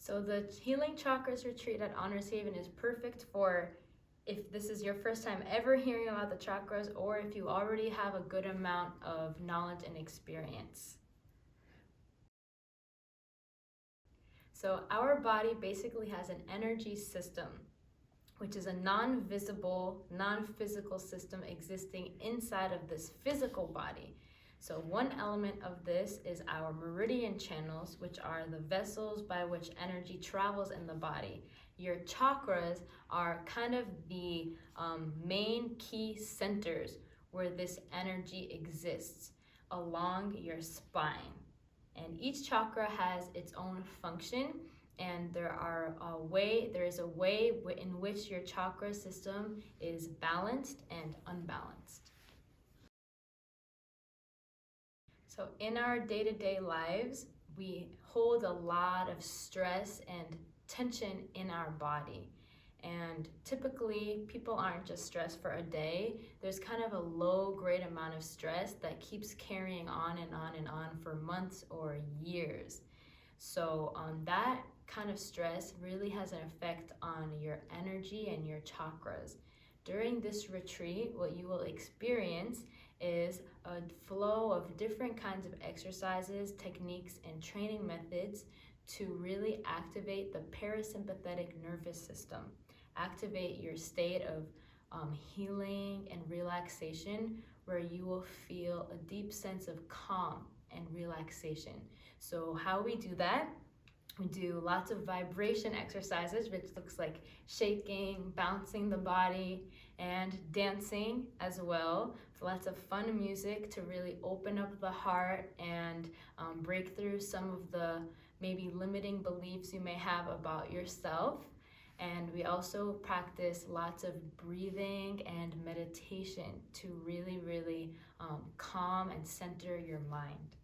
So the Healing Chakras retreat at Honors Haven is perfect for if this is your first time ever hearing about the chakras, or if you already have a good amount of knowledge and experience. So our body basically has an energy system, which is a non-visible, non-physical system existing inside of this physical body. So one element of this is our meridian channels, which are the vessels by which energy travels in the body. Your chakras are kind of the main key centers where this energy exists along your spine. And each chakra has its own function, and there is a way in which your chakra system is balanced and unbalanced. So in our day-to-day lives, we hold a lot of stress and tension in our body. And typically, people aren't just stressed for a day. There's kind of a low-grade amount of stress that keeps carrying on and on and on for months or years. So that kind of stress really has an effect on your energy and your chakras. During this retreat, what you will experience is a flow of different kinds of exercises, techniques, and training methods to really activate the parasympathetic nervous system, activate your state of healing and relaxation, where you will feel a deep sense of calm and relaxation. So how we do that? We do lots of vibration exercises, which looks like shaking, bouncing the body, and dancing as well. So lots of fun music to really open up the heart and break through some of the maybe limiting beliefs you may have about yourself. And we also practice lots of breathing and meditation to really, really calm and center your mind.